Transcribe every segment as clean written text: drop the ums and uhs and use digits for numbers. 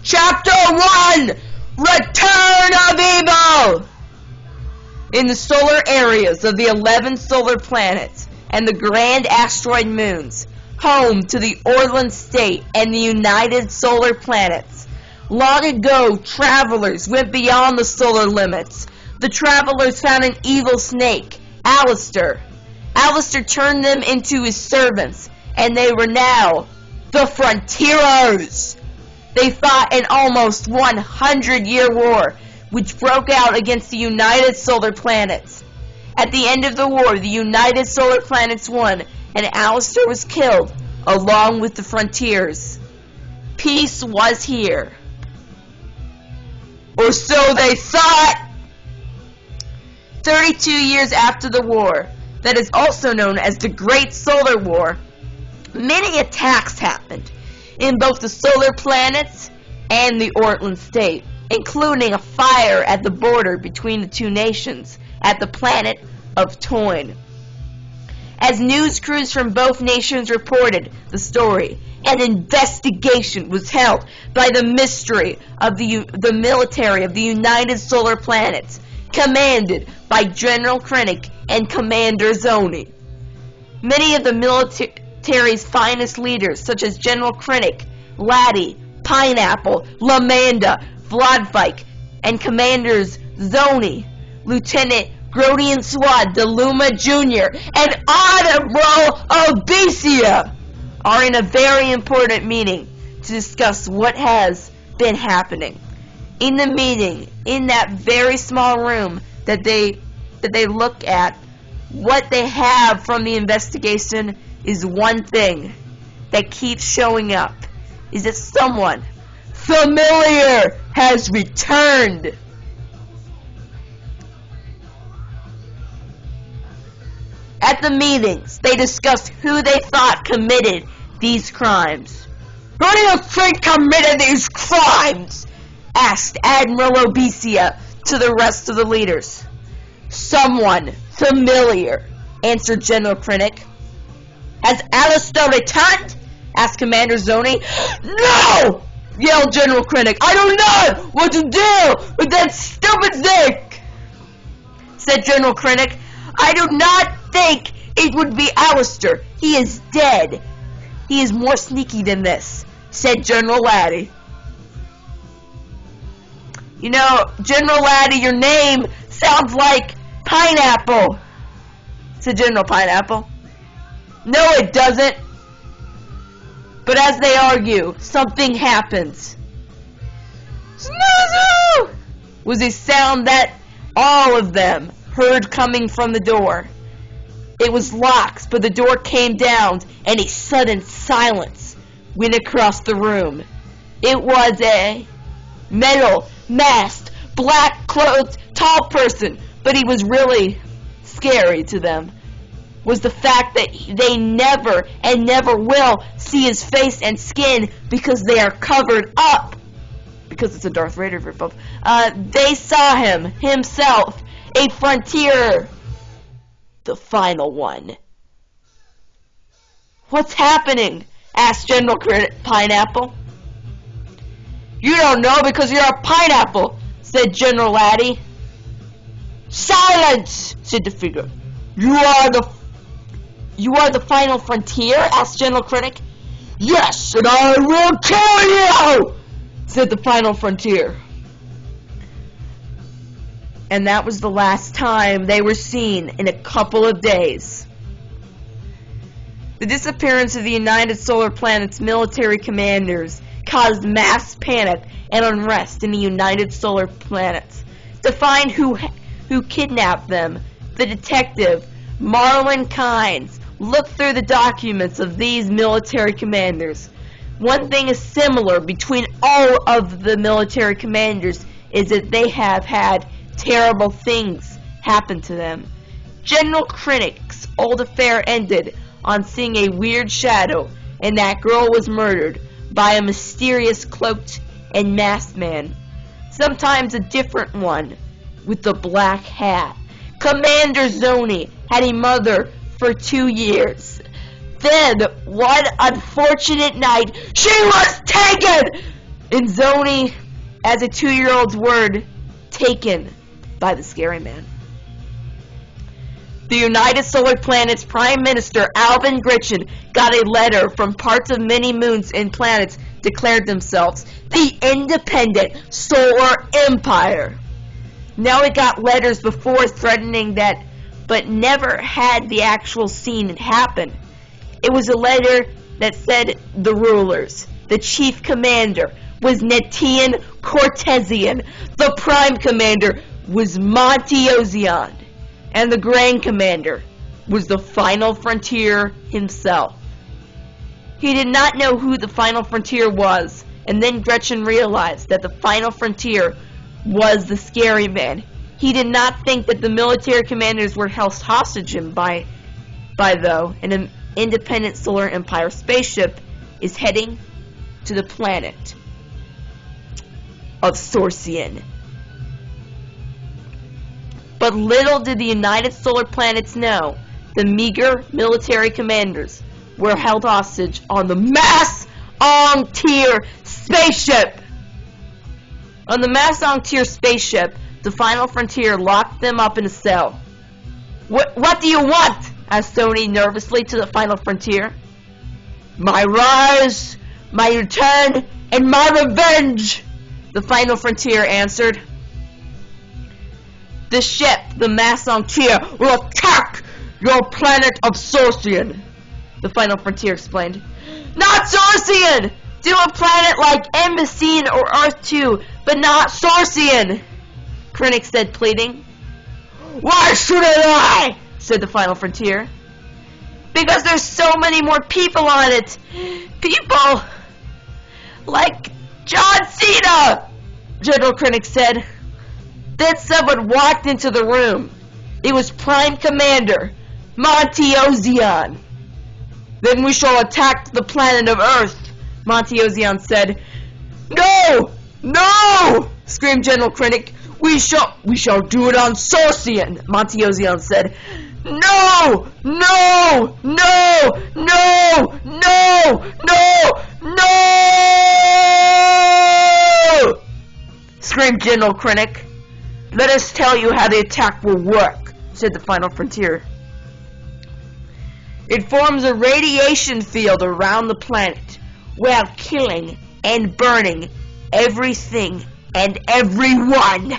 Chapter 1, Return of Evil! In the solar areas of the 11 solar planets and the grand asteroid moons, home to the Orland State and the United Solar Planets, long ago travelers went beyond the solar limits. The travelers found an evil snake, Alistair. Alistair turned them into his servants, and they were now the Frontieros. They fought an almost 100-year war, which broke out against the United Solar Planets. At the end of the war, the United Solar Planets won, and Alistair was killed, along with the Frontiers. Peace was here. Or so they thought! 32 years after the war, that is also known as the Great Solar War, many attacks happened in both the solar planets and the Orland State, including a fire at the border between the two nations at the planet of Toyne. As news crews from both nations reported the story, an investigation was held by the Ministry of the Military of the United Solar Planets, commanded by General Krennic and Commander Zoni. Many of the military's finest leaders, such as General Krennic, Laddie, Pineapple, Lamanda, Vladvike, and Commanders Zoni, Lieutenant Grodian Swad DeLuma Jr., and Admiral Obesia, are in a very important meeting to discuss what has been happening. In the meeting, in that very small room that they look at, what they have from the investigation is one thing that keeps showing up, is that someone familiar has returned. At the meetings, they discussed who they thought committed these crimes. Who do you think committed these crimes? Asked Admiral Obesia to the rest of the leaders. Someone familiar, answered General Krennic. Has Alistair returned? Asked Commander Zoni. No! Yelled General Krennic. I don't know what to do with that stupid thing, said General Krennic. I do not think it would be Alistair. He is dead. He is more sneaky than this, said General Laddie. You know, General Laddie, your name sounds like Pineapple, said General Pineapple. No, it doesn't. But as they argue, something happens. Snoo-zoo! Was a sound that all of them heard coming from the door. It was locked, but the door came down, and a sudden silence went across the room. It was a metal, masked, black-clothed, tall person, but he was really scary to them. Was the fact that they never and never will see his face and skin because they are covered up. Because it's a Darth Vader ripoff. They saw him, himself, a frontier, the final one. What's happening? Asked General Pineapple. You don't know because you're a pineapple, said General Laddie. Silence, said the figure. You are the final frontier? Asked General Krennic. Yes, and I will kill you, said the final frontier. And that was the last time they were seen in a couple of days. The disappearance of the United Solar Planets military commanders caused mass panic and unrest in the United Solar Planets. To find who kidnapped them, the detective Marlon Kynes looked through the documents of these military commanders. One thing is similar between all of the military commanders is that they have had terrible things happen to them. General Krennic's old affair ended on seeing a weird shadow, and that girl was murdered by a mysterious cloaked and masked man, sometimes a different one with the black hat. Commander Zoni had a mother for 2 years. Then, one unfortunate night, she was taken! and Zoni as a 2-year-old's word taken by the scary man. The United Solar Planets Prime Minister Alvin Gretchen got a letter from parts of many moons and planets declared themselves the independent solar empire. Now it got letters before threatening that, but never had the actual scene happen. It was a letter that said the rulers, the chief commander was Netian Cortesian, the prime commander was Monty Ozion, and the grand commander was the final frontier himself. He did not know who the final frontier was, and then Gretchen realized that the final frontier was the scary man. He did not think that the military commanders were held hostage by though, an independent solar empire spaceship is heading to the planet of Sorcian. But little did the United Solar Planets know, the meager military commanders were held hostage on the Macdonald spaceship. On the Macdonald spaceship, the final frontier locked them up in a cell. What do you want? Asked Sony nervously to the final frontier. My rise, my return, and my revenge, the final frontier answered. The ship, the Macdonald, will attack your planet of Sorcian, the final frontier explained. Not Sorcian! Do a planet like Embassy or Earth 2, but not Sorcian, Krennic said, pleading. Why shouldn't I? Said the final frontier. Because there's so many more people on it. People like John Cena, General Krennic said. Then someone walked into the room. It was Prime Commander Monty Ozion. Then we shall attack the planet of Earth, Monty Ozion said. No! No! Screamed General Krennic. We shall do it on Sorcian, Monty Ozion said. No! No! No! No! No! No! No! Screamed General Krennic. Let us tell you how the attack will work, said the final frontier. It forms a radiation field around the planet, while killing and burning everything and everyone.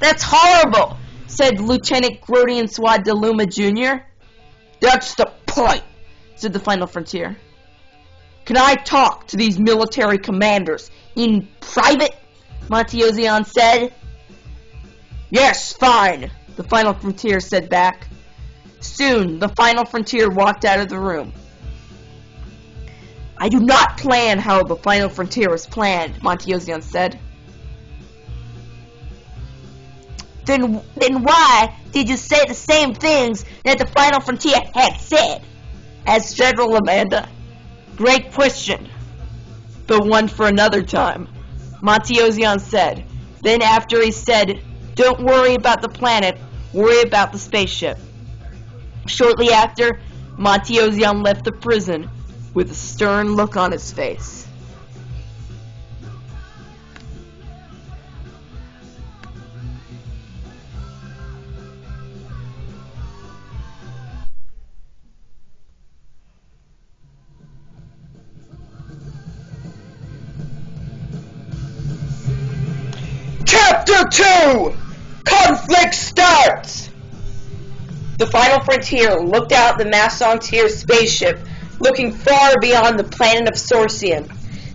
That's horrible, said Lieutenant Grodian Swad de Luma Jr. That's the point, said the final frontier. Can I talk to these military commanders in private? Monty Ozion said. Yes, fine, the final frontier said back. Soon, the final frontier walked out of the room. I do not plan how the final frontier was planned, Monty Ozion said. Then why did you say the same things that the final frontier had said? Asked General Amanda. Great question, but one for another time, Monty Ozion said. Then after he said, don't worry about the planet, worry about the spaceship. Shortly after, Monty Ozion left the prison with a stern look on his face. Chapter 2! Conflict starts! The final frontier looked out the Macdonald spaceship, looking far beyond the planet of Sorcian.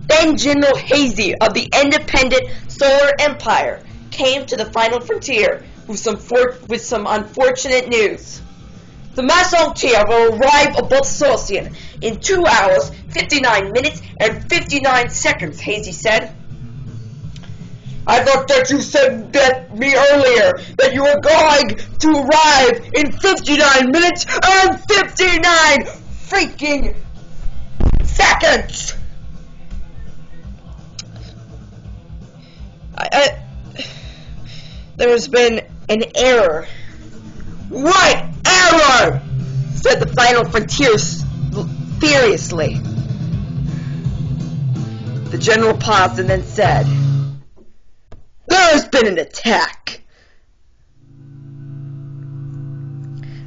Then General Hazy of the Independent Solar Empire came to the final frontier with some unfortunate news. The Macdonald will arrive above Sorcian in 2 hours, 59 minutes, and 59 seconds, Hazy said. I thought that you said that me earlier, that you were going to arrive in 59 minutes and 59 freaking seconds! There's been an error. What error? Said the final frontier furiously. The general paused and then said, "There has been an attack."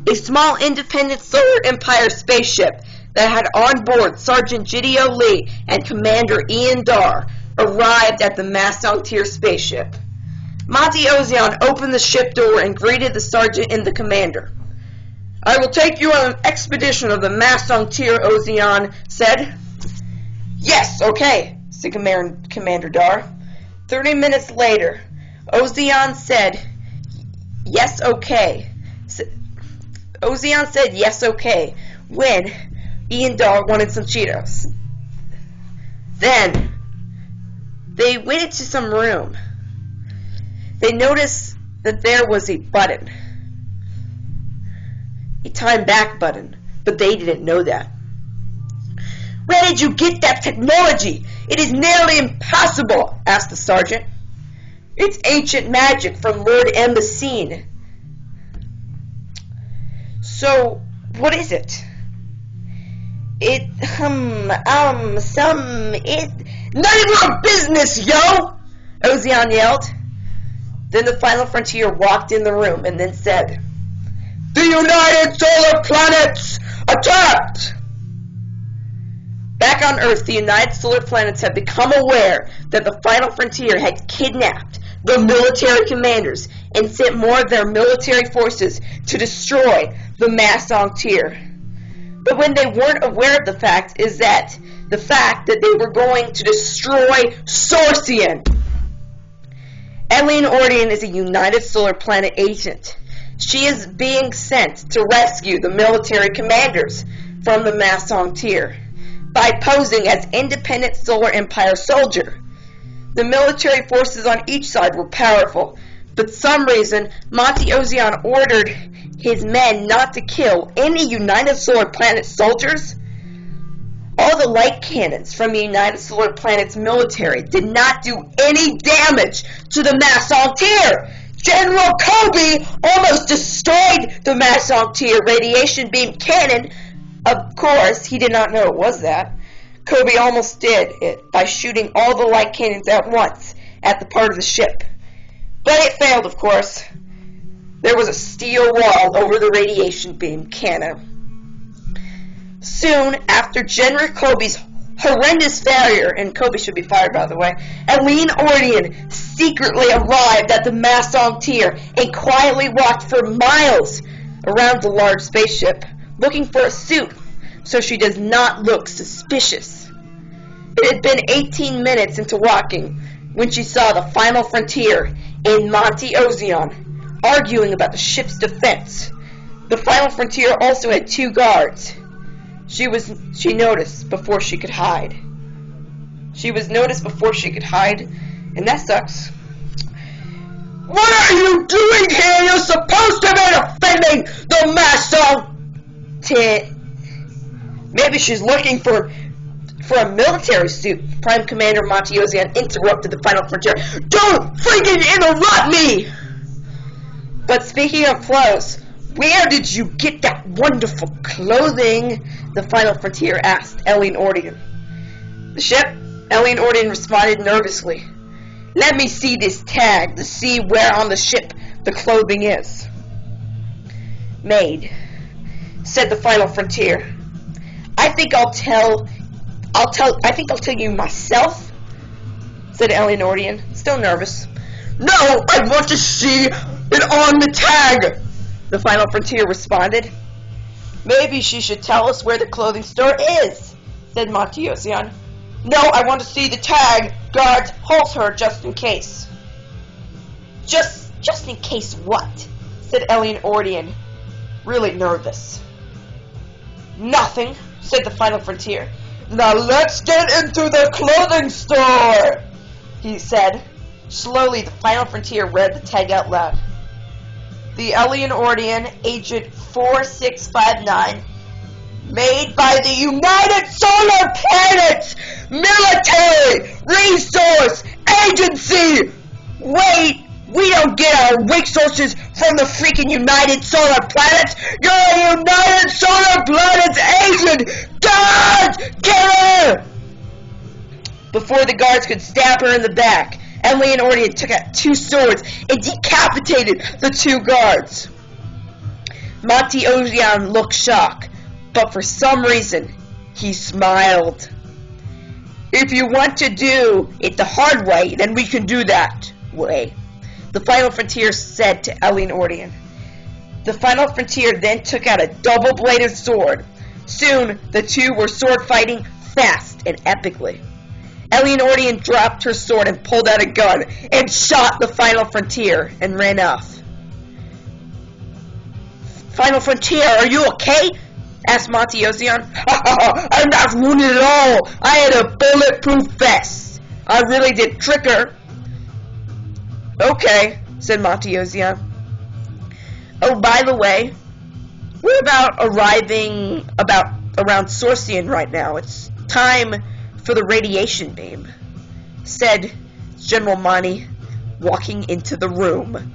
A small independent Solar Empire spaceship that had on board Sergeant Gideon Lee and Commander Ian Dar arrived at the Macdonald spaceship. Monty Ozion opened the ship door and greeted the sergeant and the commander. "I will take you on an expedition of the Macdonald," Ozion said. "Yes, okay," said Commander Dar. 30 minutes later, Ozion said, "Yes, okay." Ozion said, "Yes, okay," when Ian Dar wanted some Cheetos. Then, they went into some room. They noticed that there was a button. A time back button, but they didn't know that. "Where did you get that technology? It is nearly impossible," asked the sergeant. "It's ancient magic from Lord Embassine." "So, what is it?" It's none of your business, yo!" Ozion yelled. Then the Final Frontier walked in the room and then said, "The United Solar Planets attacked!" Back on Earth, the United Solar Planets had become aware that the Final Frontier had kidnapped the military commanders and sent more of their military forces to destroy the Macdonald. But when they weren't aware of the fact that they were going to destroy Sorcian. Eileen Ordian is a United Solar Planet agent. She is being sent to rescue the military commanders from the Macdonald by posing as independent Solar Empire soldier. The military forces on each side were powerful, but for some reason Monty Ozion ordered his men not to kill any United Solar Planet soldiers. All the light cannons from the United Solar Planet's military did not do any damage to the Macdonald. General Kobe almost destroyed the Macdonald radiation beam cannon. Of course, he did not know it was that. Kobe almost did it by shooting all the light cannons at once at the part of the ship. But it failed, of course. There was a steel wall over the radiation beam cannon. Soon after General Kobe's horrendous failure, and Kobe should be fired, by the way, Eileen Ordian secretly arrived at the Macdonald and quietly walked for miles around the large spaceship, looking for a suit so she does not look suspicious. It had been 18 minutes into walking when she saw the Final Frontier and Monty Ozion arguing about the ship's defense. The Final Frontier also had 2 guards. She noticed before she could hide. And that sucks. "What are you doing here? You're supposed to be defending the Macdonald." Maybe she's looking for a military suit. Prime Commander Monty Ozion interrupted the Final Frontier. "Don't freaking interrupt me!" "But speaking of clothes, where did you get that wonderful clothing?" the Final Frontier asked Eileen Ordian. "The ship?" Eileen Ordian responded nervously. "Let me see this tag to see where on the ship the clothing is." "Made," said the Final Frontier. I think I'll tell you myself," said Eileen Ordian, still nervous. "No, I want to see it on the tag," the Final Frontier responded. "Maybe she should tell us where the clothing store is," said Monty Ozion. "No, I want to see the tag. Guards, hold her just in case." Just in case what?" said Eileen Ordian, really nervous. "Nothing," said the Final Frontier. "Now let's get into the clothing store," he said. Slowly, the Final Frontier read the tag out loud. "The Eileen Ordian, Agent 4659, made by the United Solar Planets Military Resource Agency." Wait, we don't get our resources from the freaking United Solar Planets. You're a United Solar Planets agent. God, kill her! Before the guards could stab her in the back, Emily and Ordeon took out 2 swords and decapitated the 2 guards. Monty Ozian looked shocked, but for some reason, he smiled. "If you want to do it the hard way, then we can do that way," the Final Frontier said to Ellie and Ordeon. The Final Frontier then took out a double-bladed sword. Soon, the 2 were sword fighting fast and epically. Ellie and Ordeon dropped her sword and pulled out a gun and shot the Final Frontier and ran off. "Final Frontier, are you okay?" asked Monty Ozian. "I'm not wounded at all. I had a bulletproof vest. I really did trick her." "Okay," said Monty Ozian. "Oh, by the way, we're around Sorcian right now. It's time for the radiation beam," said General Monty, walking into the room.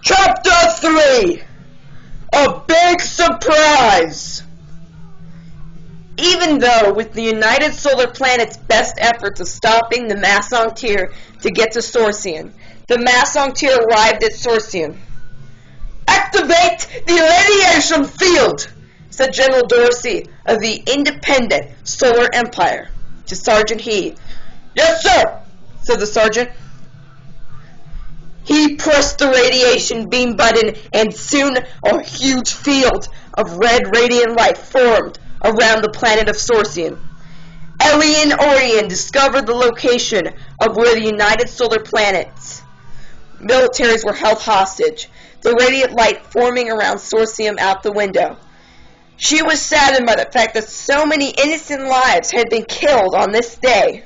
Chapter 3! A Big Surprise! Even though, with the United Solar Planet's best efforts of stopping the Macdonald to get to Sorcian, the Macdonald arrived at Sorcian. "Activate the radiation field," said General Dorsey of the Independent Solar Empire to Sergeant He. "Yes, sir," said the sergeant. He pressed the radiation beam button, and soon a huge field of red radiant light formed around the planet of Sorcian. Ellie and Ordeon discovered the location of where the United Solar Planet's militaries were held hostage, the radiant light forming around Sorcium out the window. She was saddened by the fact that so many innocent lives had been killed on this day.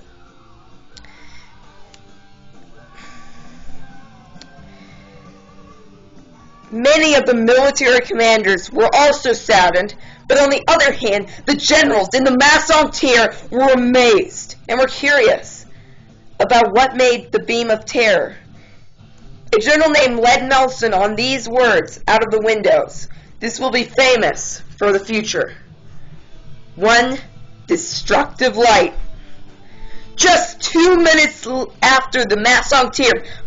Many of the military commanders were also saddened, but on the other hand, the generals in the Macdonald were amazed and were curious about what made the beam of terror. A general named Led Nelson on these words out of the windows. This will be famous for the future. One destructive light. Just 2 minutes after the Macdonald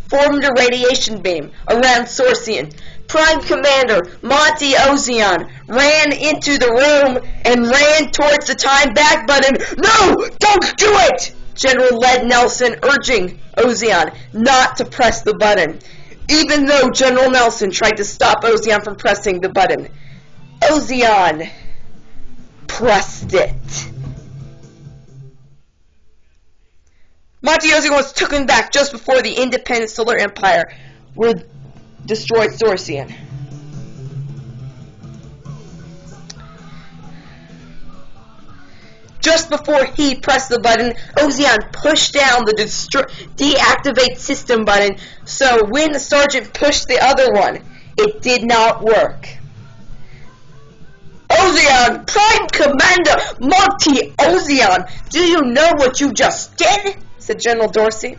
formed a radiation beam around Sorcian, Prime Commander Monty Ozian ran into the room and ran towards the time back button. "No, don't do it!" General Led Nelson urging Ozian not to press the button. Even though General Nelson tried to stop Ozian from pressing the button, Ozian pressed it. Monty Ozian was taken back just before the Independent Solar Empire were destroyed Sorcian. Just before he pressed the button, Ozian pushed down the deactivate system button, so when the sergeant pushed the other one, it did not work. "Ozian, Prime Commander Monty Ozian, do you know what you just did?" said General Dorsey.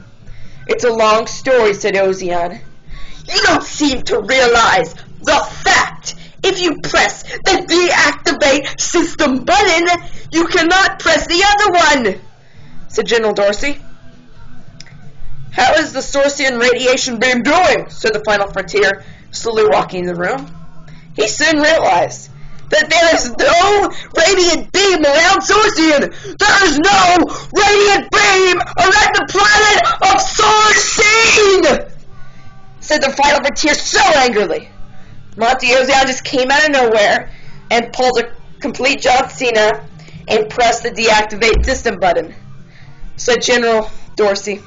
"It's a long story," said Ozian. "You don't seem to realize the fact. If you press the deactivate system button, you cannot press the other one," said General Dorsey. "How is the Sorcian radiation beam doing?" said the Final Frontier, slowly walking the room. He soon realized that there is no radiant beam around Sorcian. There is no radiant beam around the planet of Sorcian, said the Final Frontier so angrily. Monty Ozian just came out of nowhere and pulled a complete John Cena and pressed the deactivate system button. Said General Dorsey,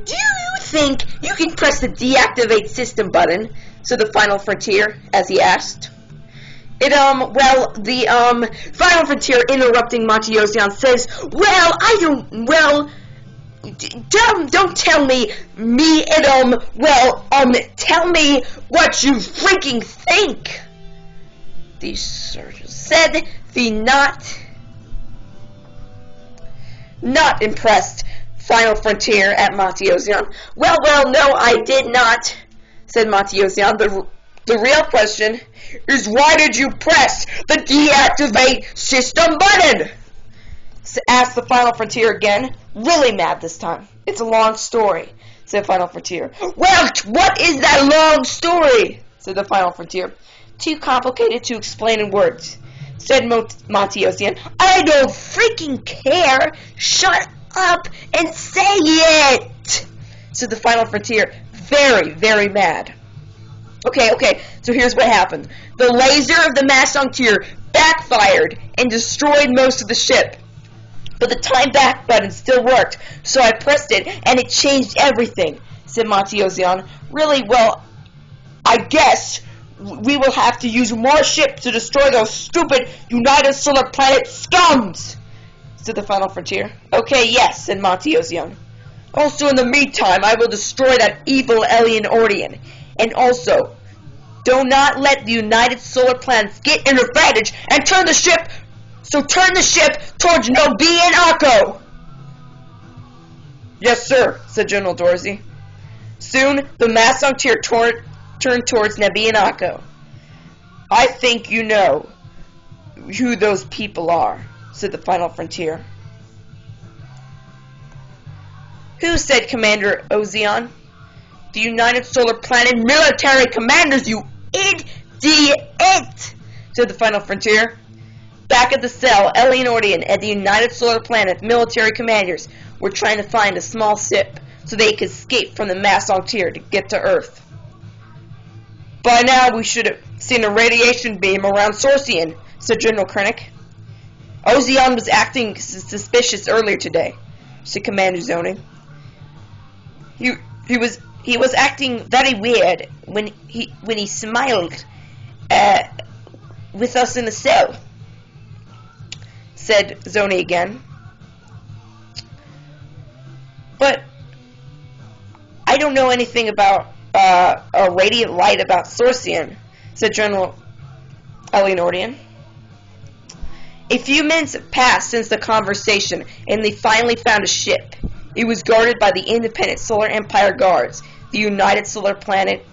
"Do you think you can press the deactivate system button?" said the Final Frontier as he asked. The Final Frontier interrupting Monty Ozian says, Don't tell me and tell me what you freaking think. The surgeon said the not impressed Final Frontier at Matiozian. Well, no, I did not, said Matiozian. The real question is, why did you press the deactivate system button? Asked the Final Frontier again, really mad this time. It's a long story, said Final Frontier. Well, what is that long story? Said the Final Frontier. Too complicated to explain in words, said Matiozian. I don't freaking care. Shut up and say it, said the Final Frontier, very, very mad. Okay, so here's what happened. The laser of the Macdonald backfired and destroyed most of the ship. But the time back button still worked, so I pressed it and it changed everything, said Matiozian. Really, well, I guess we will have to use more ships to destroy those stupid United Solar Planet scums, said the Final Frontier. Okay, yes, said Matiozian. Also, in the meantime, I will destroy that evil alien Ordian. And also, do not let the United Solar Planets get an advantage and turn the ship towards Nobianako. Yes, sir, said General Dorsey. Soon, the Macdonald turned towards Nobianako. I think you know who those people are, said the Final Frontier. Who, said Commander Ozion? The United Solar Planet military commanders, you idiot, said the Final Frontier. Back at the cell, Ellie and Ordian and the United Solar Planet military commanders were trying to find a small ship so they could escape from the Macdonald to get to Earth. By now, we should have seen a radiation beam around Sorcian, said General Krennic. Ozion was acting suspicious earlier today, said Commander Zoning. He was acting very weird when he smiled with us in the cell, said Zoni again. But I don't know anything about a radiant light about Sorcian, said General Eleanordian. A few minutes have passed since the conversation, and they finally found a ship. It was guarded by the Independent Solar Empire Guards. The United Solar Planet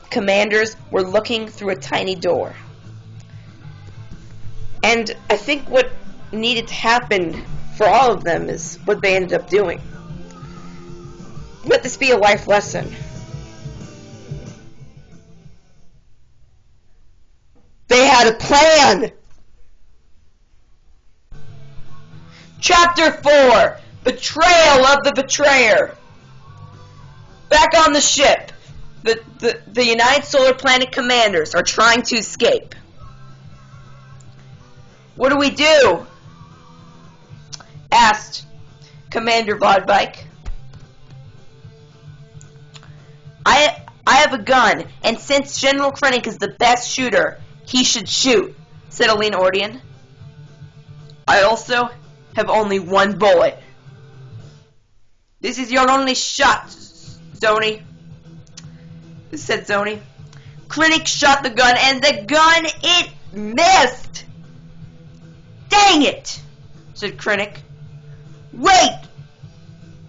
commanders were looking through a tiny door. And I think what needed to happen for all of them is what they ended up doing. Let this be a life lesson. They had a plan! Chapter 4, Betrayal of the Betrayer. Back on the ship, the United Solar Planet commanders are trying to escape. What do we do? Asked Commander Vodvike. I have a gun, and since General Krennic is the best shooter, he should shoot, said Aline Ordian. I also have only one bullet. This is your only shot, Zoni, said Zoni. Krennic shot the gun, and the gun, it missed. Dang it, said Krennic. Wait!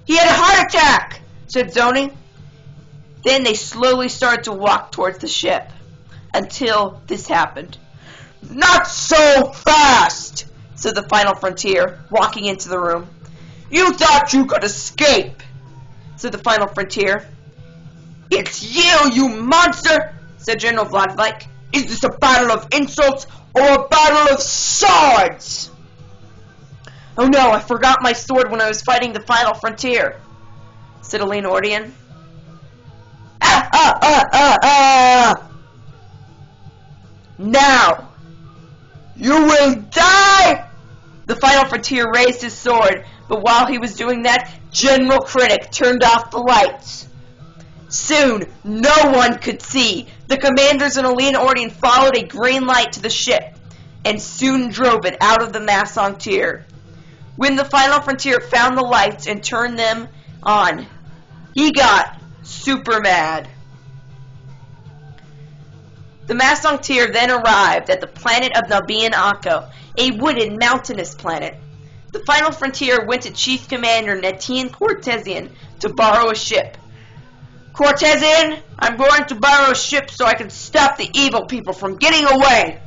He had a heart attack, said Zoni. Then they slowly started to walk towards the ship, until this happened. Not so fast, said the Final Frontier, walking into the room. You thought you could escape, said the Final Frontier. It's you monster, said General Vladvike. Is this a battle of insults or a battle of swords? Oh no, I forgot my sword when I was fighting the Final Frontier, said Aline Ordian. Now, you will die! The Final Frontier raised his sword, but while he was doing that, General Krennic turned off the lights. Soon, no one could see. The commanders and Aline Ordian followed a green light to the ship, and soon drove it out of the Macdonald. When the final frontier found the lights and turned them on, he got super mad. The Macdonald then arrived at the planet of Nabian Akko, a wooded, mountainous planet. The final frontier went to Chief Commander Netian Cortesian to borrow a ship. Cortesian, I'm going to borrow a ship so I can stop the evil people from getting away.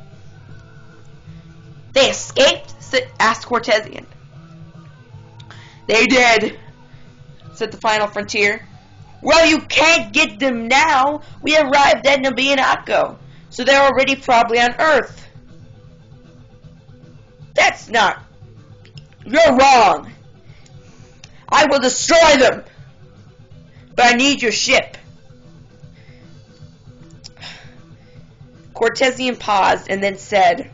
They escaped? Asked Cortesian. They did, said the final frontier. Well, you can't get them now. We arrived at Nabian Akko, so they're already probably on Earth. That's not... You're wrong. I will destroy them. But I need your ship. Cortesian paused and then said,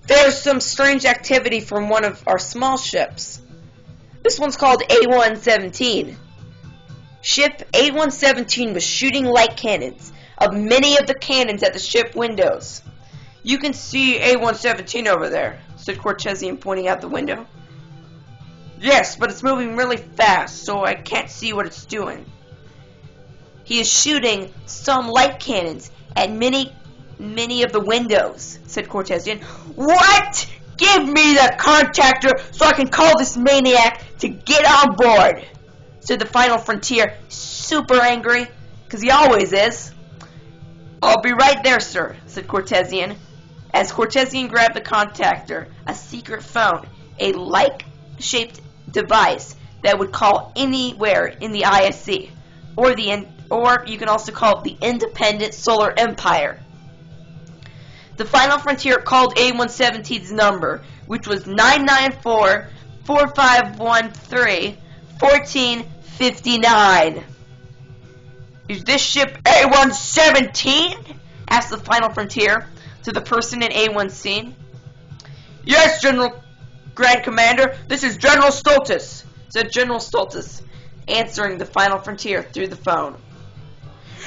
There's some strange activity from one of our small ships. This one's called A117. Ship A117 was shooting light cannons of many of the cannons at the ship windows. You can see A117 over there, said Cortesian, pointing out the window. Yes, but it's moving really fast, so I can't see what it's doing. He is shooting some light cannons at many of the windows, said Cortesian. What? Give me the contactor so I can call this maniac to get on board, said the final frontier, super angry, because he always is. I'll be right there, sir, said Cortesian. As Cortesian grabbed the contactor, a secret phone, a light-shaped device that would call anywhere in the ISC, or you can also call it the Independent Solar Empire. The final frontier called A117's number, which was 994-4513-1459. Is this ship A117? Asked the final frontier to the person in A1C. Yes, General Grand Commander, this is General Stultus, said General Stultus, answering the final frontier through the phone.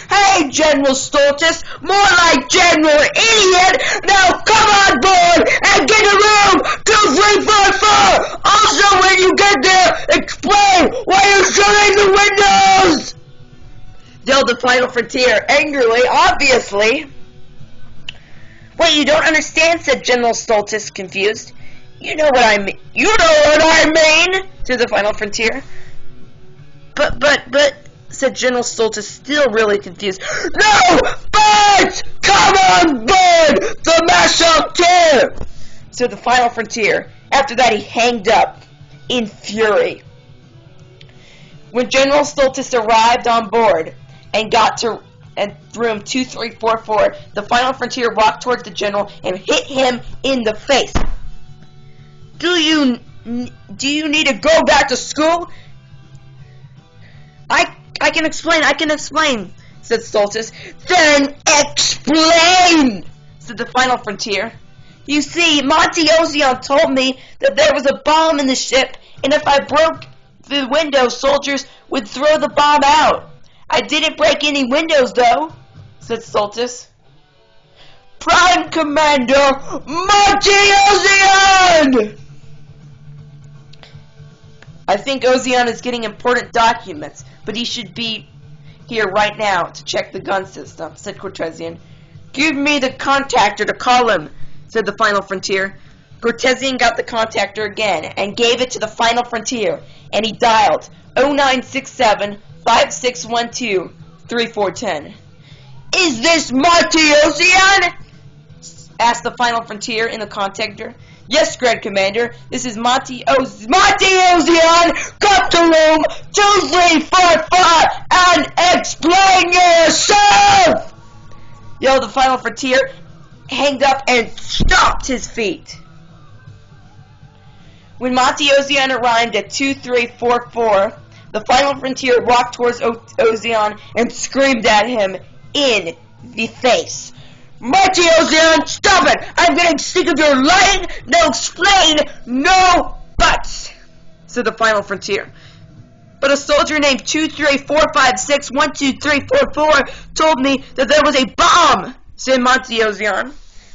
Hey, General Stultus, more like General Idiot! Now come on board and get a room 2344! Also, when you get there, explain why you're shutting the windows! Yelled the final frontier angrily, obviously. Wait, you don't understand, said General Stultus, confused. You know what I mean. You know what I mean, said the final frontier. But, said General Stultus, still really confused. No, but come on board the Macdonald, said the final frontier. After that, he hanged up in fury. When General Stultus arrived on board and got to room 2344, the final frontier walked towards the general and hit him in the face. Do you need to go back to school? I can explain, said Stultus. Then explain, said the final frontier. You see, Monty Ozion told me that there was a bomb in the ship, and if I broke the window, soldiers would throw the bomb out. I didn't break any windows, though, said Stultus. Prime Commander Monty Ozion! I think Ozion is getting important documents, but he should be here right now to check the gun system, said Cortesian. Give me the contactor to call him, said the final frontier. Cortesian got the contactor again and gave it to the final frontier, and he dialed 0967-5612-3410. Is this Monty Ozion? Asked the final frontier in the contactor. Yes, Grand Commander, this is Monty Ozion! Come to room 2345 and explain yourself! Yelled the final frontier, hanged up, and stomped his feet. When Monty Ozion arrived at 2344, the final frontier walked towards Ozion and screamed at him in the face. Monty Ozion, stop it! I'm getting sick of your lying! No explain! No buts! Said the final frontier. But a soldier named 23456-12344 told me that there was a bomb, said Monty Ozion.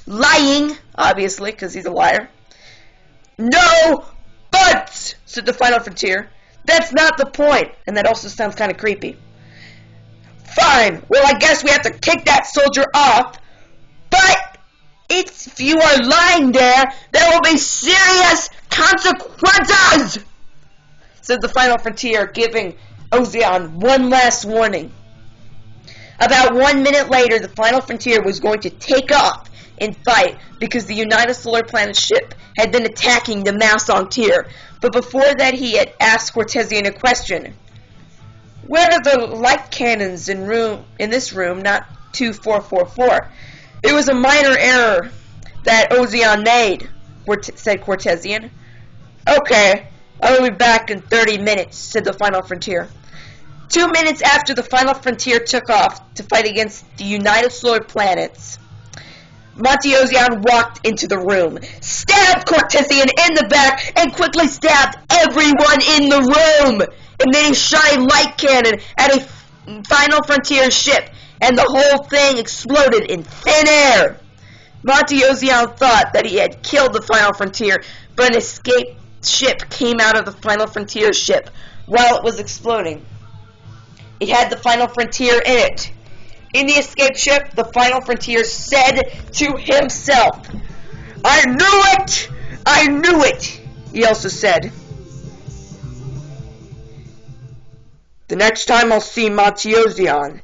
Lying, obviously, because he's a liar. No, but, said the Final Frontier, that's not the point. And that also sounds kind of creepy. Fine, well I guess we have to kick that soldier off, but if you are lying there will be serious consequences, said the Final Frontier, giving Ozion one last warning. About 1 minute later, the Final Frontier was going to take off and fight because the United Solar Planet ship had been attacking the Macdonald. But before that, he had asked Cortesian a question. Where are the light cannons in this room, not 2444? It was a minor error that Ozion made, said Cortesian. Okay, I'll be back in 30 minutes, said the Final Frontier. 2 minutes after the Final Frontier took off to fight against the United Solar Planets, Monty Ozion walked into the room, stabbed Cortesian in the back, and quickly stabbed everyone in the room. And then he shot a light cannon at a Final Frontier ship, and the whole thing exploded in thin air. Monty Ozion thought that he had killed the Final Frontier, but an escaped ship came out of the Final Frontier ship while it was exploding. It had the Final Frontier in it. In the escape ship, the Final Frontier said to himself, I knew it! I knew it! He also said, the next time I'll see Monty Ozion,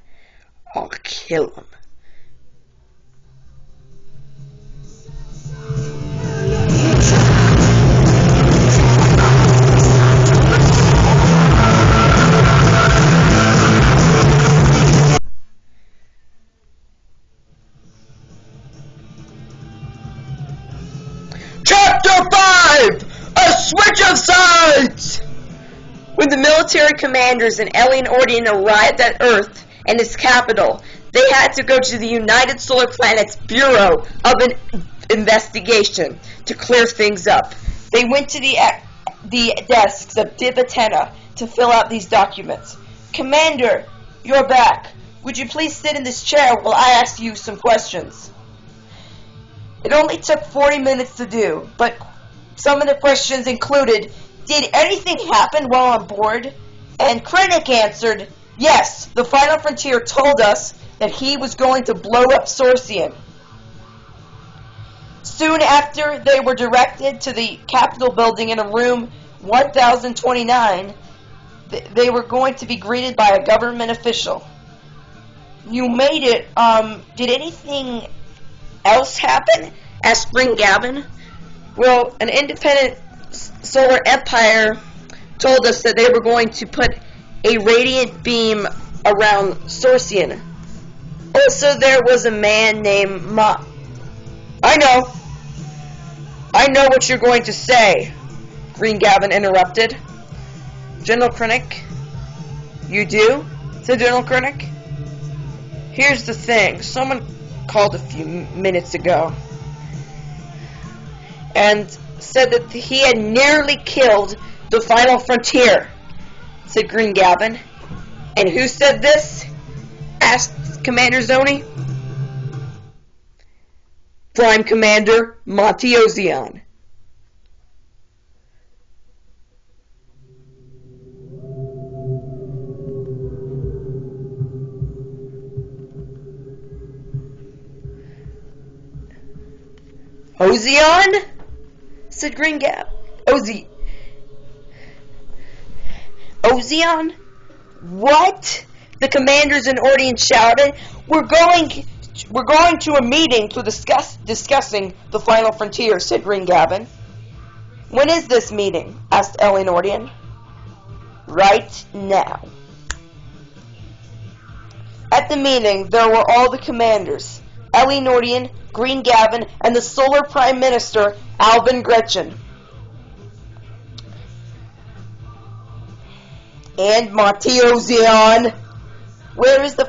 I'll kill him. Chapter 5! A switch of sides! When the military commanders and Ellie and Ordian arrived at Earth and its capital, they had to go to the United Solar Planet's Bureau of Investigation to clear things up. They went to the desks of Dibatena to fill out these documents. Commander, you're back. Would you please sit in this chair while I ask you some questions? It only took 40 minutes to do, but some of the questions included, did anything happen while on board? And Krennic answered, yes, the Final Frontier told us that he was going to blow up Sorcian. Soon after, they were directed to the Capitol building in a room 1029. They were going to be greeted by a government official. You made it. Did anything else happen? Asked Spring Gavin. Well, an independent solar empire told us that they were going to put a radiant beam around Sorcian. Also, there was a man named I know what you're going to say, Green Gavin interrupted. General Krennic? You do? Said General Krennic. Here's the thing. Someone called a few minutes ago and said that he had nearly killed the Final Frontier, said Green Gavin. And who said this? Asked Commander Zoni. Prime Commander Monty Ozion. Ozion? Said Green Gap. Ozion? What? The commanders and Ordian shouted. We're going to a meeting to discussing the Final Frontier, said Green Gavin. When is this meeting? Asked Ellie and Ordian. Right now. At the meeting, there were all the commanders, Ellie Nordian, Green Gavin, and the Solar Prime Minister, Alvin Gretchen. And Monty Ozion. Why is the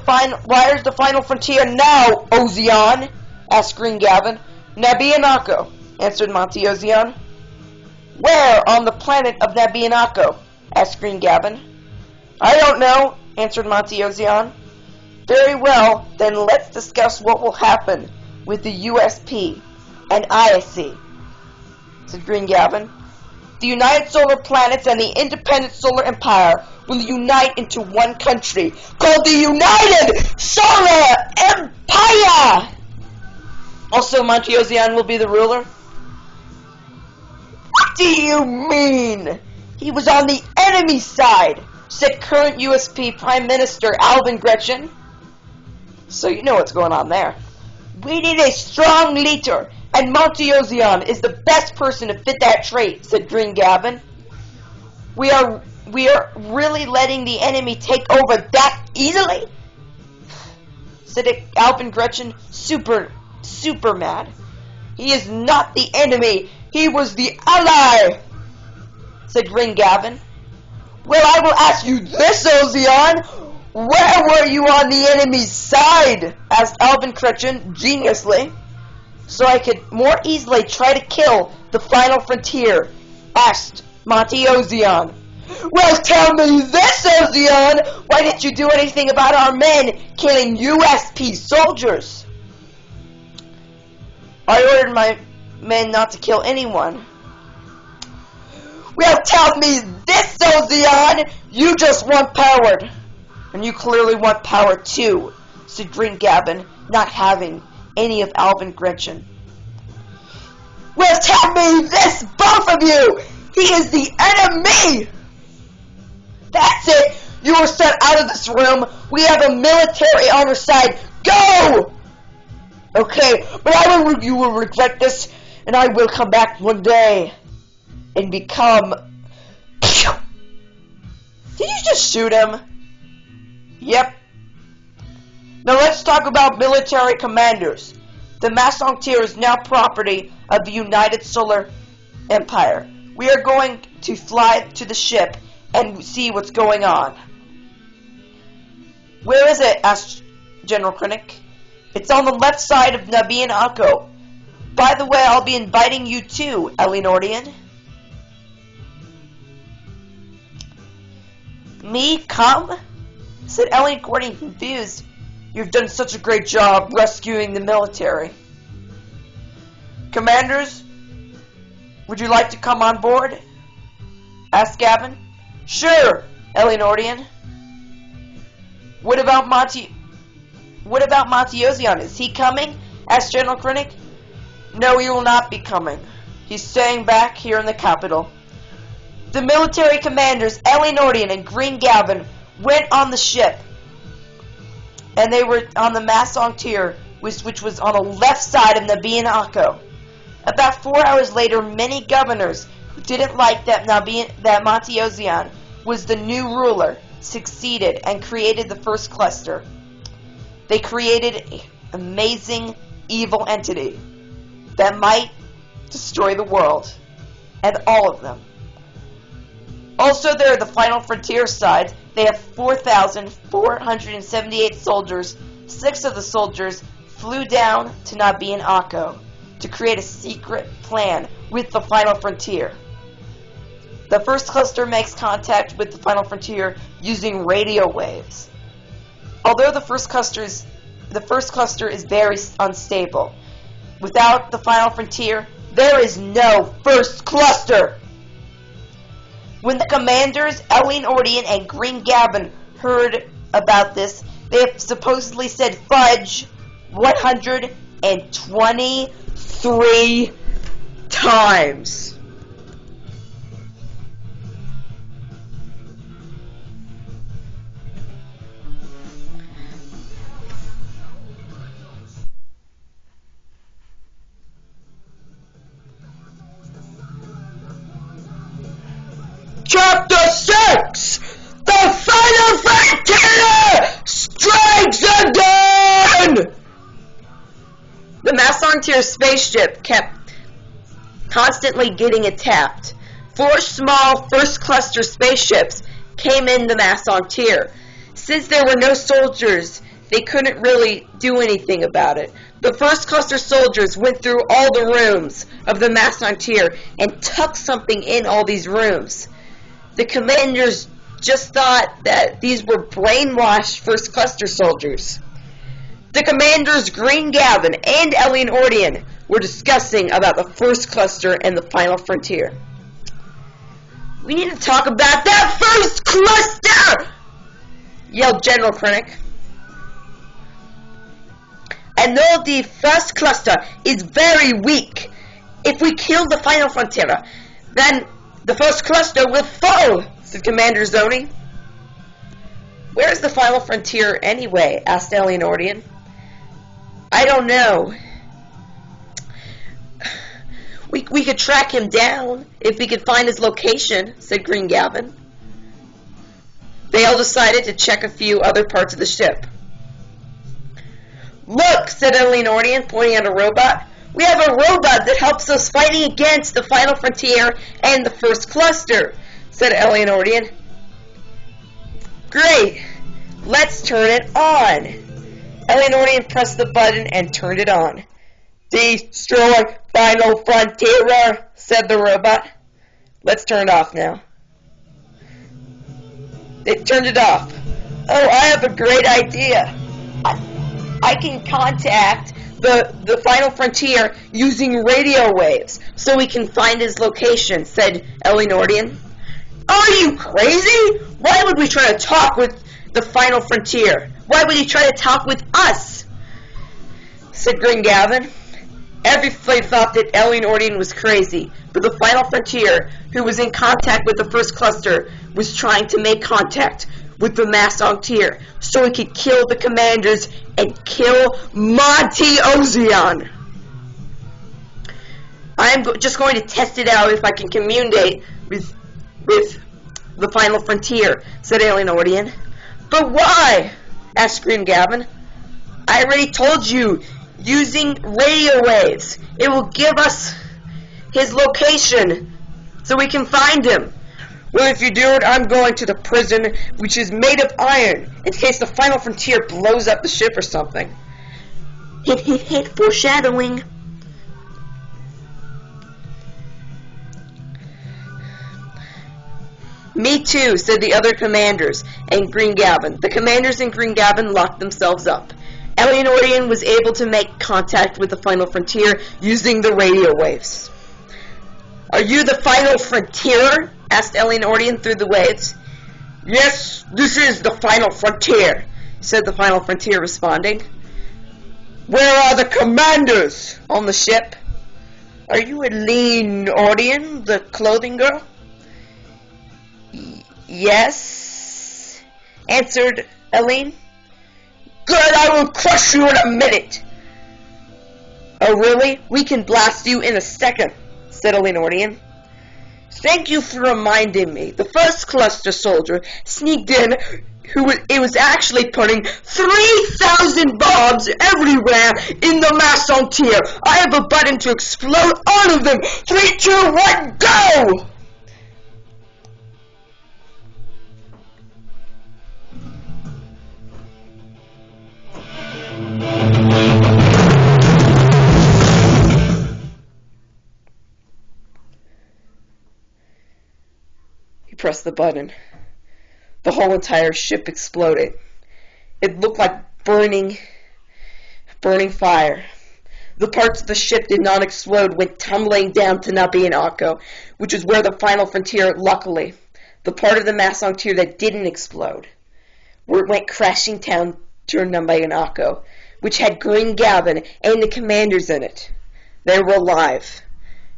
Final Frontier now, Ozion? Asked Green Gavin. Nabianako, answered Monty Ozion. Where on the planet of Nabianako? Asked Green Gavin. I don't know, answered Monty Ozion. Very well, then let's discuss what will happen with the USP and ISC, said Green Gavin. The United Solar Planets and the Independent Solar Empire will unite into one country called the United Solar Empire! Also, Monty Ozian will be the ruler? What do you mean? He was on the enemy side, said current USP Prime Minister Alvin Gretchen. So you know what's going on there. We need a strong leader, and Monty Ozian is the best person to fit that trait, said Green Gavin. We are really letting the enemy take over that easily? Said Alvin Gretchen, super mad. He is not the enemy, he was the ally, said Green Gavin. Well, I will ask you this, Ozian. Where were you on the enemy's side? Asked Alvin Gretchen geniusly. So I could more easily try to kill the final frontier, asked Monty Ozian. Well, tell me this, Ozian. Why didn't you do anything about our men killing USP soldiers? I ordered my men not to kill anyone. Well, tell me this, Ozian. You just want power. And you clearly want power too, said Green Gavin, not having any of Alvin Gretchen. Well, tell me this, both of you. He is the enemy. That's it. You are sent out of this room. We have a military on our side. Go! Okay, but you will regret this, and I will come back one day and become... Did you just shoot him? Yep. Now let's talk about military commanders. The Macdonald is now property of the United Solar Empire. We are going to fly to the ship and see what's going on. Where is it? Asked General Krennic. It's on the left side of Nabi and Akko. By the way, I'll be inviting you too, Ellie Nordian. Me come? Said Ellie Gordon, confused. You've done such a great job rescuing the military. Commanders, would you like to come on board? Asked Gavin. Sure, Ellie Nordian. What about Monty Ozian? Is he coming? Asked General Krennic. No, he will not be coming. He's staying back here in the capital. The military commanders, Ellie Nordian and Green Gavin, went on the ship. And they were on the Macdonald, which was on the left side of Nabi and Akko. About 4 hours later, many governors who didn't like that Monty Ozian was the new ruler succeeded and created the first cluster. They created an amazing evil entity that might destroy the world, and all of them. Also, there are the Final Frontier side. They have 4,478 soldiers. 6 of the soldiers flew down to Nabi and Akko to create a secret plan with the Final Frontier. The first cluster makes contact with the Final Frontier using radio waves. Although the first cluster is very unstable. Without the Final Frontier, there is no first cluster. When the commanders, Ellie Nordian and Green Gavin, heard about this, they have supposedly said fudge 123 times. Chapter 6! The Final Frontier strikes again! The Macdonald spaceship kept constantly getting attacked. 4 small first cluster spaceships came in the Macdonald. Since there were no soldiers, they couldn't really do anything about it. The first cluster soldiers went through all the rooms of the Macdonald and tucked something in all these rooms. The commanders just thought that these were brainwashed first cluster soldiers. The commanders Green Gavin and Ellie Nordian We're discussing about the first cluster and the final frontier. We need to talk about that first cluster! Yelled General Krennic. I know the first cluster is very weak. If we kill the final frontier, then the first cluster will fall, said Commander Zoni. Where's the final frontier anyway? Asked Eleanordian. I don't know. We could track him down if we could find his location, said Green Gavin. They all decided to check a few other parts of the ship. Look, said Eleanordian, pointing at a robot. We have a robot that helps us fighting against the final frontier and the first cluster, said Eleanordian. Great. Let's turn it on. Eleanordian pressed the button and turned it on. Destroy final frontier, said the robot. Let's turn it off now. They turned it off. Oh, I have a great idea. I can contact the final frontier using radio waves so we can find his location, said Eleanordian. Are you crazy? Why would we try to talk with the final frontier? Why would he try to talk with us? Said Green Gavin. Everybody thought that Eleanordian was crazy, but the final frontier, who was in contact with the first cluster, was trying to make contact with the Macdonald so he could kill the commanders and kill Monty Ozion. I'm just going to test it out if I can communicate with the final frontier, said Eleanordian. But why? Asked Green Gavin. I already told you, using radio waves. It will give us his location so we can find him. Well, if you do it, I'm going to the prison, which is made of iron, in case the final frontier blows up the ship or something. Hit, hit, hit, foreshadowing. Me too, said the other commanders and Green Gavin. The commanders and Green Gavin locked themselves up. Eleanordian was able to make contact with the final frontier using the radio waves. Are you the final frontier? Asked Eleanordian through the waves. Yes, this is the final frontier, said the final frontier, responding. Where are the commanders on the ship? Are you Eleanordian, the clothing girl? Yes, answered Elaine. Good, I will crush you in a minute. Oh, really? We can blast you in a second, said Eleanordian. Thank you for reminding me. The first cluster soldier sneaked in it was actually putting 3,000 bombs everywhere in the Macdonald. I have a button to explode all of them. 3, 2, 1, go! He pressed the button. The whole entire ship exploded. It looked like burning fire. The parts of the ship did not explode, went tumbling down to Nabi and Akko, which is where the final frontier, luckily, the part of the Macdonald that didn't explode, where it went crashing down to Nabi and Akko, which had Green Gavin and the commanders in it. They were alive,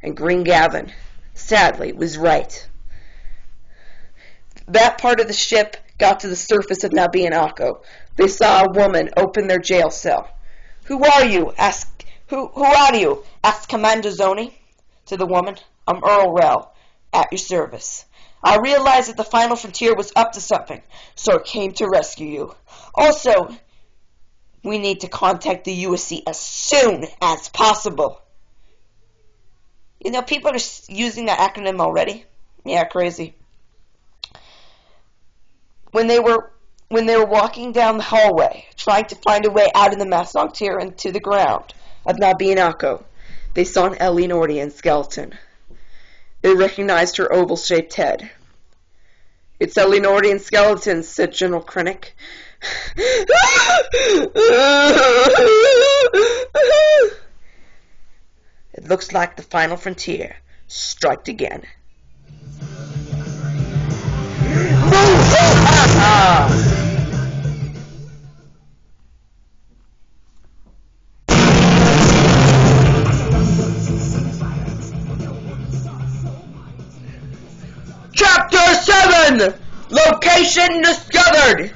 and Green Gavin, sadly, was right. That part of the ship got to the surface of Nabi and Akko. They saw a woman open their jail cell. Who are you? Who are you? Asked Commander Zoni to the woman. I'm Earl Rel, at your service. I realized that the final frontier was up to something, so I came to rescue you. Also, we need to contact the USC as soon as possible. You know, people are using that acronym already. Yeah, crazy. When they were walking down the hallway, trying to find a way out of the Macdonald and to the ground of Nabi and Akko, they saw an Eleanordian skeleton. They recognized her oval-shaped head. It's Eleanordian skeleton, said General Krennic. looks like the final frontier striked again. Chapter 7! Location discovered!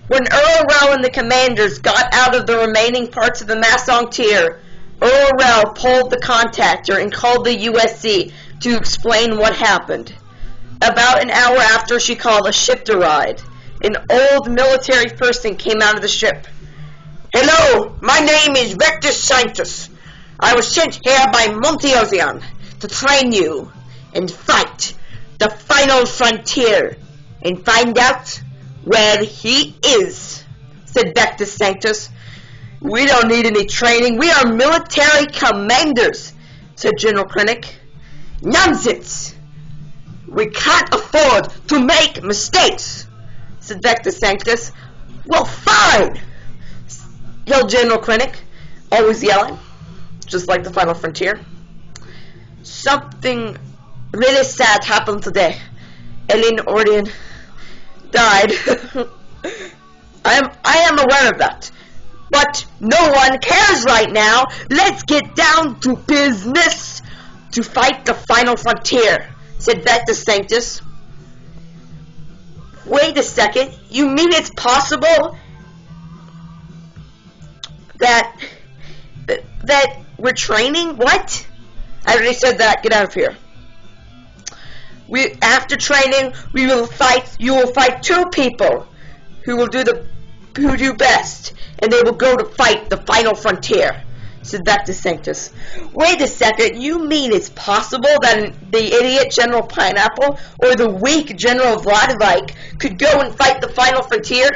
When Earl Rel and the commanders got out of the remaining parts of the Macdonald, Earl Rel pulled the contactor and called the USC to explain what happened. About an hour after she called, a ship arrived. An old military person came out of the ship. "Hello, my name is Vector Sanctus. I was sent here by Monteosian to train you and fight the final frontier and find out where he is," said Vector Sanctus. "We don't need any training. We are military commanders," said General Krennic. "Nonsense! We can't afford to make mistakes," said Vector Sanctus. "Well, fine!" yelled General Krennic, always yelling, just like the final frontier. "Something really sad happened today. Eileen Ordian died." I am aware of that. But no one cares right now. Let's get down to business to fight the final frontier, said Vector Sanctus. Wait a second. You mean it's possible that we're training? What? I already said that. Get out of here. After training, you will fight two people who do best, and they will go to fight the final frontier, said Vector Sanctus. Wait a second, you mean it's possible that the idiot General Pineapple or the weak General Vladivike could go and fight the final frontier?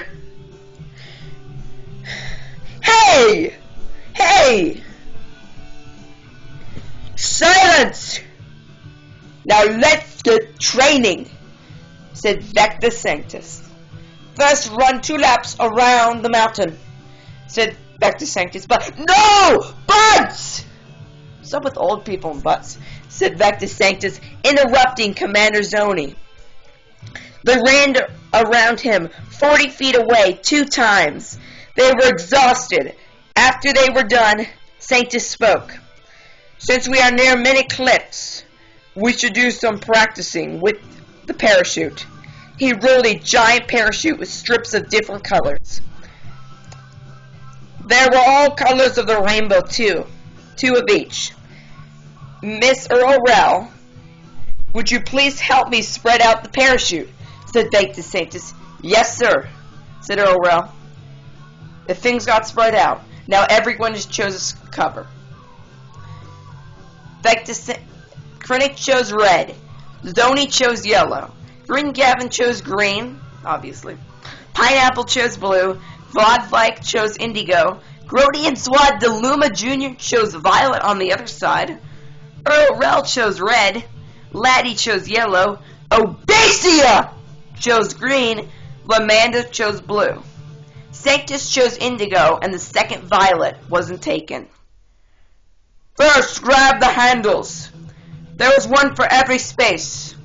Hey! Silence! Now let's get training, said Vector Sanctus. First run 2 laps around the mountain, said Vector Sanctus. But no! Butts! What's up with old people and butts? Said Vector Sanctus, interrupting Commander Zoni. They ran around him 40 feet away 2 times. They were exhausted. After they were done, Sanctus spoke. Since we are near many cliffs, we should do some practicing with the parachute. He rolled a giant parachute with strips of different colors. There were all colors of the rainbow, too. 2 of each. Miss Earl Rel, would you please help me spread out the parachute? Said Vector Sanctus. Yes, sir, said Earl Rel. The things got spread out. Now everyone just chose a cover. Krennic chose red. Zoni chose yellow. Green Gavin chose green, obviously. Pineapple chose blue. Vladvike chose indigo. Grody and Swad DeLuma Jr. chose violet on the other side. Earl Rel chose red. Laddie chose yellow. Odacia chose green. Lamanda chose blue. Sanctus chose indigo, and the second violet wasn't taken. First, grab the handles. There was one for every space.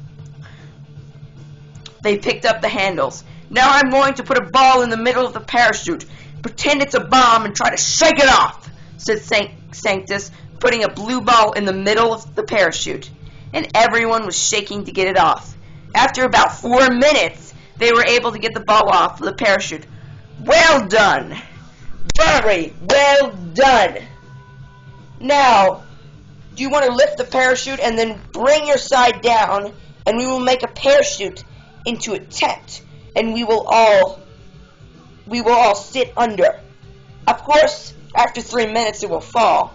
They picked up the handles. Now I'm going to put a ball in the middle of the parachute. Pretend it's a bomb and try to shake it off, said Sanctus, putting a blue ball in the middle of the parachute. And everyone was shaking to get it off. After about 4 minutes, they were able to get the ball off of the parachute. Well done! Very well done! Now, do you want to lift the parachute and then bring your side down, and we will make a parachute into a tent, and we will all sit under. Of course, after 3 minutes it will fall.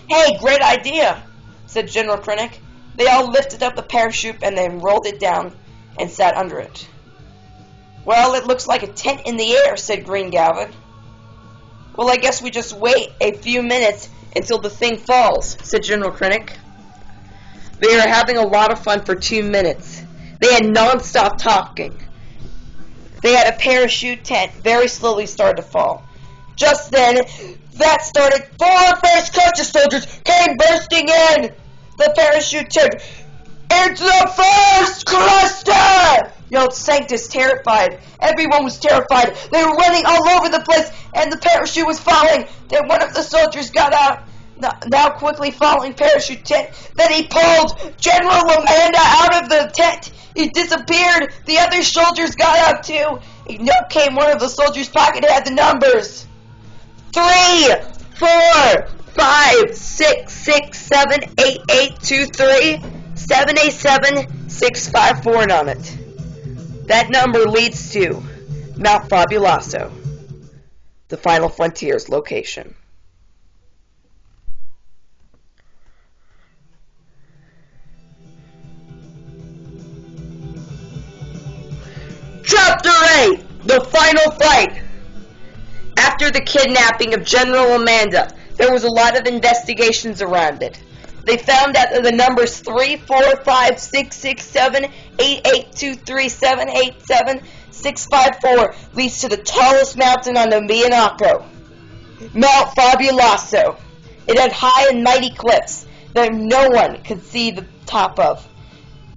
Hey, great idea, said General Krennic. They all lifted up the parachute and then rolled it down and sat under it. Well, it looks like a tent in the air, said Green Gavin. Well, I guess we just wait a few minutes until the thing falls, said General Krennic. They were having a lot of fun for 2 minutes. They had non-stop talking. They had a parachute tent very slowly started to fall. Just then, That started 4 first-class soldiers came bursting in. The parachute said, "It's the first cluster!" yelled Sanctus, terrified. Everyone was terrified. They were running all over the place, and the parachute was falling. Then one of the soldiers got out, now quickly falling parachute tent. Then he pulled General Amanda out of the tent. He disappeared. The other soldiers got out too. A note came. One of the soldiers' pocket had the numbers 3, 4, 5, 6, 6, 7, 8, 8, 2, 3, 7, 8, 7, 6, 5, 4 on it. That number leads to Mount Fabuloso, the Final Frontier's location. Chapter 8, The Final Fight. After the kidnapping of General Amanda, there was a lot of investigations around it. They found out that the numbers 3, 4, 5, 6, 6, 7, 8, 8, 2, 3, 7, 8, 7, 6, 5, 4 leads to the tallest mountain on the Miyanaco, Mount Fabuloso. It had high and mighty cliffs that no one could see the top of.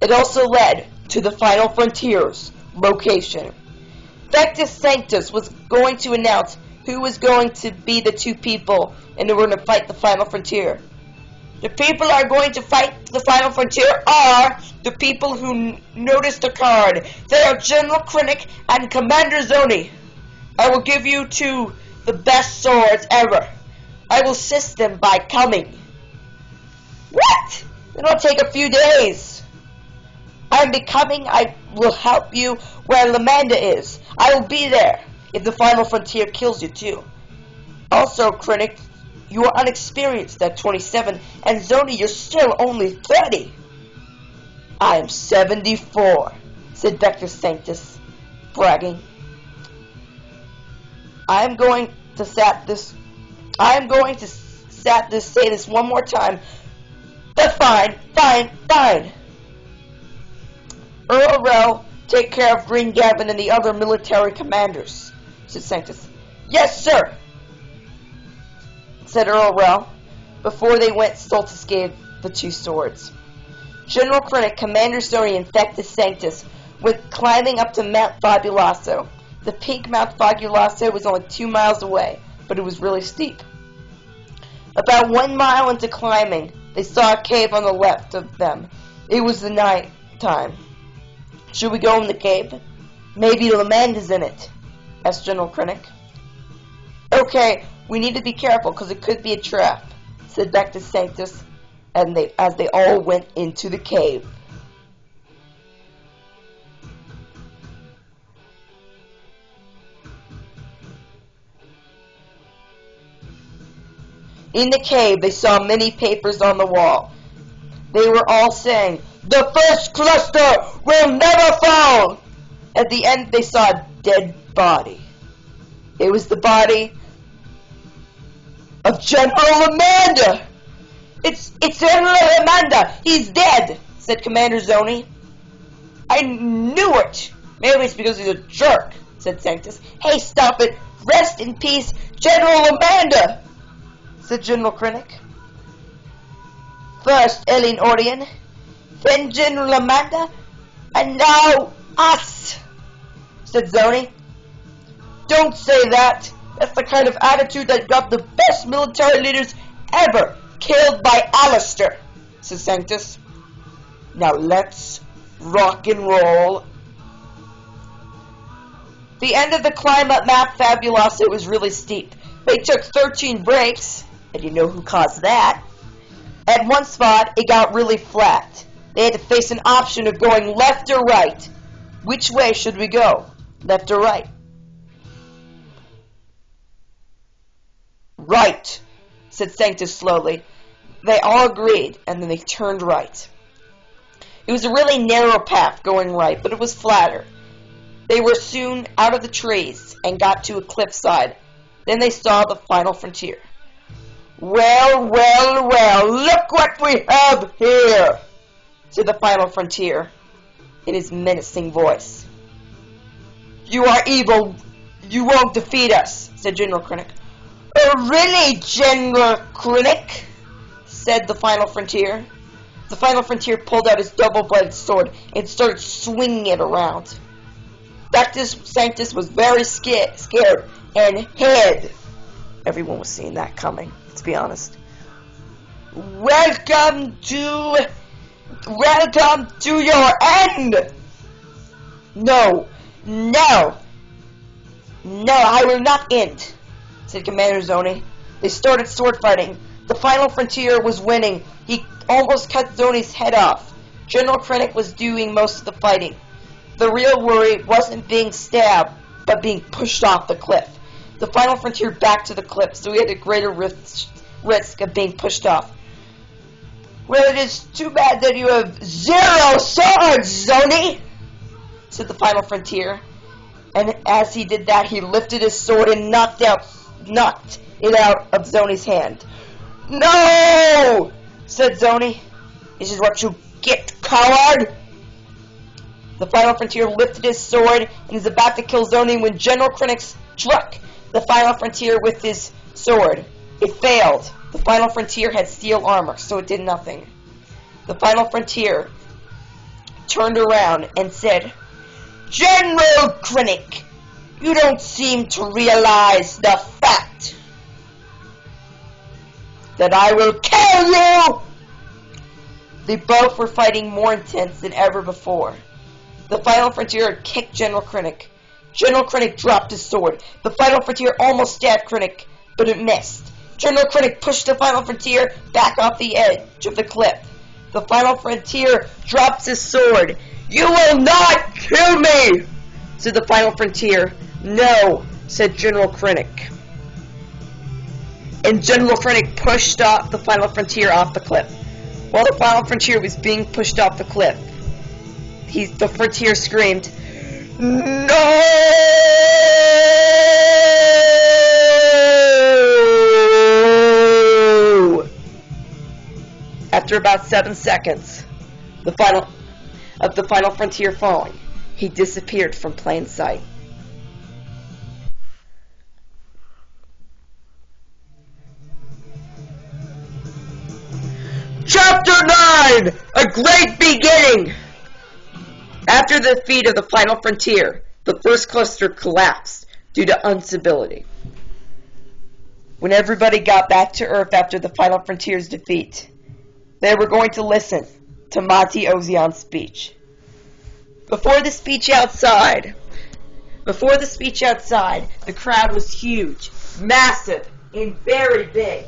It also led to the Final Frontier's location. Vectus Sanctus was going to announce who was going to be the 2 people and who were going to fight the Final Frontier. The people who are going to fight the Final Frontier are the people who noticed the card. They are General Krennic and Commander Zoni. I will give you 2 the best swords ever. I will assist them by coming. What? It'll take a few days. I am becoming. I will help you where Lamanda is. I will be there if the Final Frontier kills you too. Also, Krennic, you are unexperienced at 27, and Zoni, you're still only 30. I am 74, said Vector Sanctus, bragging. I am going to say this one more time. But fine. Earl Rel, take care of Green Gavin and the other military commanders, said Sanctus. Yes, sir, said Earl Rel. Before they went, Stultus gave the 2 swords. General Krennic, Commander Zoni, and Vectus Sanctus went climbing up to Mount Fabuloso. The peak Mount Fabuloso was only 2 miles away, but it was really steep. About 1 mile into climbing, they saw a cave on the left of them. It was the night time. Should we go in the cave? Maybe Lamanda's in it, asked General Krennic. Okay, we need to be careful because it could be a trap, said Vectus Sanctus, and as they all went into the cave. In the cave, they saw many papers on the wall. They were all saying, "The first cluster will never fall!" At the end, they saw a dead body. It was the body of General Amanda. It's General Amanda. He's dead, said Commander Zoni. I knew it. Maybe it's because he's a jerk, said Sanctus. Hey, stop it. Rest in peace, General Amanda, said General Krennic. First Eileen Ordian, then General Amanda, and now us, said Zoni. Don't say that. That's the kind of attitude that got the best military leaders ever killed by Alistair, said Sanctus. Now let's rock and roll. The end of the climb up Mount Fabuloso was really steep. They took 13 breaks, and you know who caused that. At one spot, it got really flat. They had to face an option of going left or right. Which way should we go? Left or right? Right, said Sanctus slowly. They all agreed, and then they turned right. It was a really narrow path going right, but it was flatter. They were soon out of the trees and got to a cliffside. Then they saw the Final Frontier. Well, well, well, look what we have here, said the Final Frontier in his menacing voice. You are evil. You won't defeat us, said General Krennic. Really, General Krennic, said the Final Frontier. The Final Frontier pulled out his double-bladed sword and started swinging it around. Dr. Sanctus was very scared and hid. Everyone was seeing that coming, let's be honest. Welcome to your end! No, I will not end, said Commander Zoni. They started sword fighting. The Final Frontier was winning. He almost cut Zoni's head off. General Krennic was doing most of the fighting. The real worry wasn't being stabbed, but being pushed off the cliff. The Final Frontier backed to the cliff, so he had a greater risk of being pushed off. Well, it is too bad that you have 0 swords, Zoni, said the Final Frontier. And as he did that, he lifted his sword and knocked it out of Zoni's hand. No! Said Zoni. This is what you get, coward! The Final Frontier lifted his sword and was about to kill Zoni when General Krennic struck the Final Frontier with his sword. It failed. The Final Frontier had steel armor, so it did nothing. The Final Frontier turned around and said, General Krennic, you don't seem to realize the fact that I will kill you! They both were fighting more intense than ever before. The Final Frontier kicked General Krennic. General Krennic dropped his sword. The Final Frontier almost stabbed Krennic, but it missed. General Krennic pushed the Final Frontier back off the edge of the cliff. The Final Frontier drops his sword. You will not kill me, said the Final Frontier. No, said General Krennic. And General Krennic pushed off the Final Frontier off the cliff. While the Final Frontier was being pushed off the cliff, the Frontier screamed, No! After about 7 seconds, the Final Frontier falling, he disappeared from plain sight. Chapter 9! A Great Beginning! After the defeat of the Final Frontier, the first cluster collapsed due to instability. When everybody got back to Earth after the Final Frontier's defeat, they were going to listen to Monty Ozeon's speech. Before the speech outside, the crowd was huge, massive, and very big.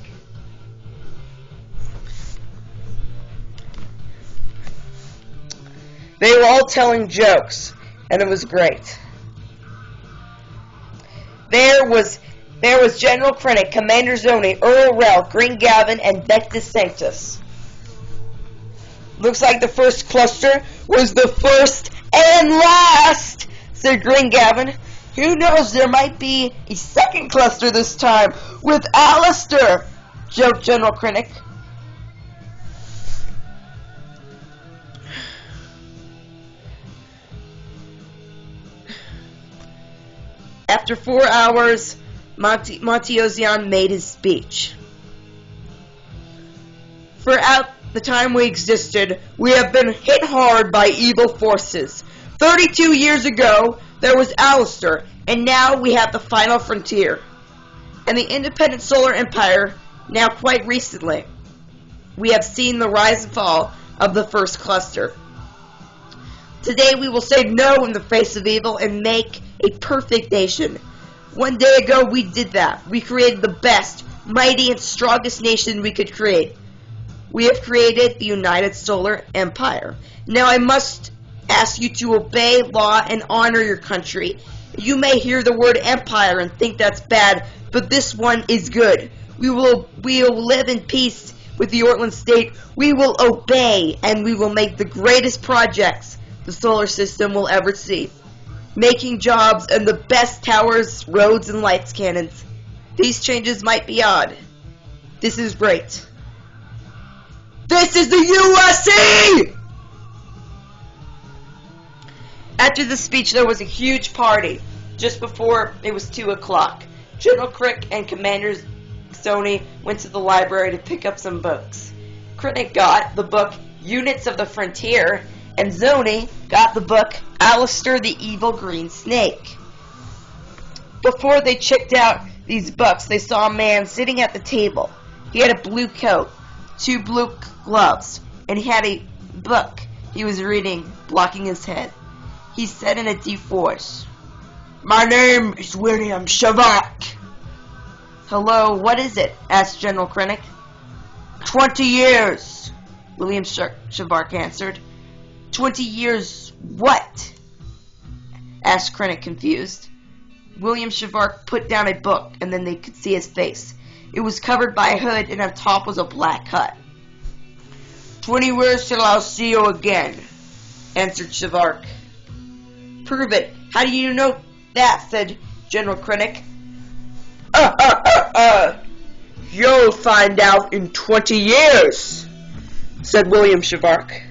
They were all telling jokes, and it was great. There was General Krennic, Commander Zoni, Earl Rel, Green Gavin, and Dr. Sanctus. Looks like the first cluster was the first and last, said Green Gavin. Who knows, there might be a second cluster this time with Alistair, joked General Krennic. After 4 hours, Monty Ozeon made his speech. Throughout the time we existed, we have been hit hard by evil forces. 32 years ago, there was Alistair, and now we have the Final Frontier. And the independent Solar Empire, now quite recently, we have seen the rise and fall of the first cluster. Today we will say no in the face of evil and make a perfect nation. 1 day ago we did that. We created the best, mighty, and strongest nation we could create. We have created the United Solar Empire. Now I must ask you to obey law and honor your country. You may hear the word empire and think that's bad, but this one is good. We will live in peace with the Ortland State. We will obey, and we will make the greatest projects the solar system will ever see. Making jobs and the best towers, roads, and lights cannons. These changes might be odd. This is great. This is the USA! After the speech, there was a huge party just before it was 2 o'clock. General Crick and Commander Sony went to the library to pick up some books. Krennic got the book Units of the Frontier, and Zoni got the book Alistair the Evil Green Snake. Before they checked out these books, they saw a man sitting at the table. He had a blue coat, 2 blue gloves, and he had a book he was reading, blocking his head. He said in a deep voice, "My name is William Shavak." "Hello, what is it?" asked General Krennic. 20 years, William Shavak answered. 20 years what? Asked Krennic, confused. William Shavak put down a book, and then they could see his face. It was covered by a hood, and on top was a black hut. 20 years till I'll see you again, answered Shavak. Prove it. How do you know that? Said General Krennic. You'll find out in 20 years, said William Shavak.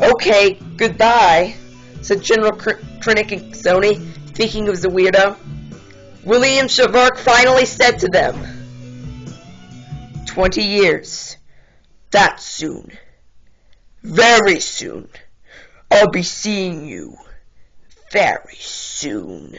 Okay, goodbye, said General Krennic and Sony, thinking he was a weirdo. William Shavak finally said to them, 20 years. That's soon. Very soon. I'll be seeing you. Very soon.